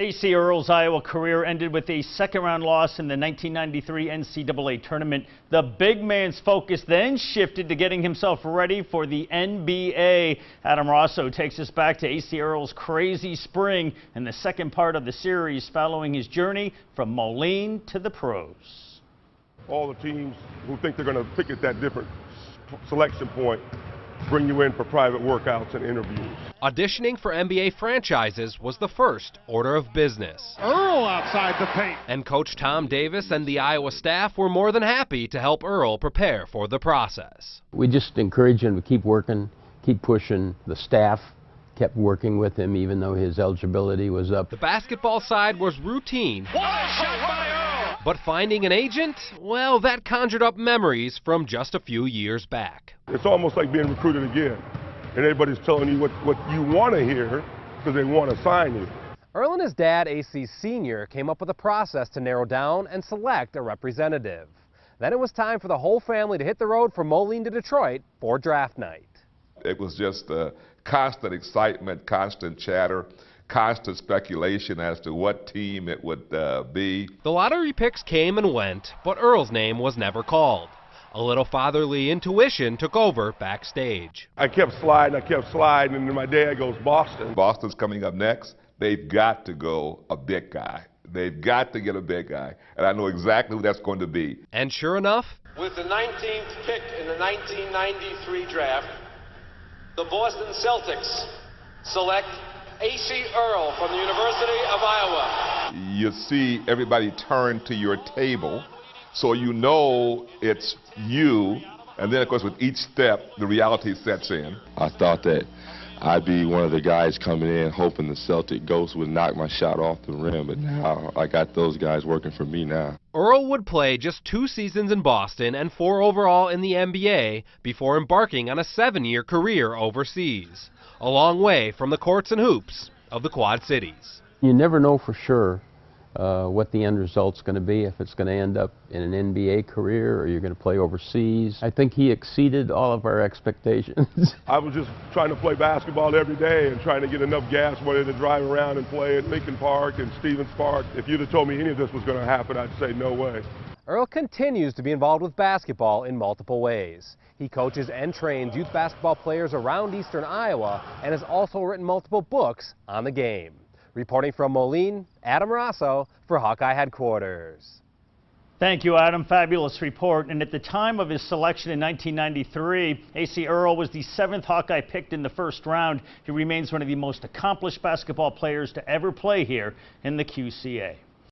Acie Earl's Iowa career ended with a second-round loss in the 1993 NCAA tournament. The big man's focus then shifted to getting himself ready for the NBA. Adam Rosso takes us back to Acie Earl's crazy spring in the second part of the series following his journey from Moline to the pros. All the teams who think they're going to pick at that different selection point bring you in for private workouts and interviews. Auditioning for NBA franchises was the first order of business. Earl outside the paint. And Coach Tom Davis and the Iowa staff were more than happy to help Earl prepare for the process. We just encouraged him to keep working, keep pushing. The staff kept working with him even though his eligibility was up. The basketball side was routine. What a shot by Earl! But finding an agent, well, that conjured up memories from just a few years back. It's almost like being recruited again, and everybody's telling you what you want to hear because they want to sign you. Earl and his dad, Acie Sr., came up with a process to narrow down and select a representative. Then it was time for the whole family to hit the road from Moline to Detroit for draft night. It was just constant excitement, constant chatter, constant speculation as to what team it would be. The lottery picks came and went, but Earl's name was never called. A little fatherly intuition took over backstage. I kept sliding, and then my dad goes, Boston. Boston's coming up next. They've got to go a big guy. They've got to get a big guy, and I know exactly who that's going to be. And sure enough, with the 19th pick in the 1993 draft, the Boston Celtics select Acie Earl from the University of Iowa. You see everybody turn to your table, so you know it's you, and then of course with each step the reality sets in. I thought that I'd be one of the guys coming in hoping the Celtic Ghost would knock my shot off the rim, but now I got those guys working for me now. Earl would play just 2 seasons in Boston and 4 overall in the NBA before embarking on a 7-year career overseas, a long way from the courts and hoops of the Quad Cities. You never know for sure what the end result's going to be, if it's going to end up in an NBA career or you're going to play overseas. I think he exceeded all of our expectations. I was just trying to play basketball every day and trying to get enough gas money to drive around and play at Lincoln Park and Stevens Park. If you'd have told me any of this was going to happen, I'd say no way. Earl continues to be involved with basketball in multiple ways. He coaches and trains youth basketball players around eastern Iowa and has also written multiple books on the game. Reporting from Moline, Adam Rosso for Hawkeye Headquarters. Thank you, Adam. Fabulous report. And at the time of his selection in 1993, Acie Earl was the 7th Hawkeye picked in the first round. He remains one of the most accomplished basketball players to ever play here in the QCA.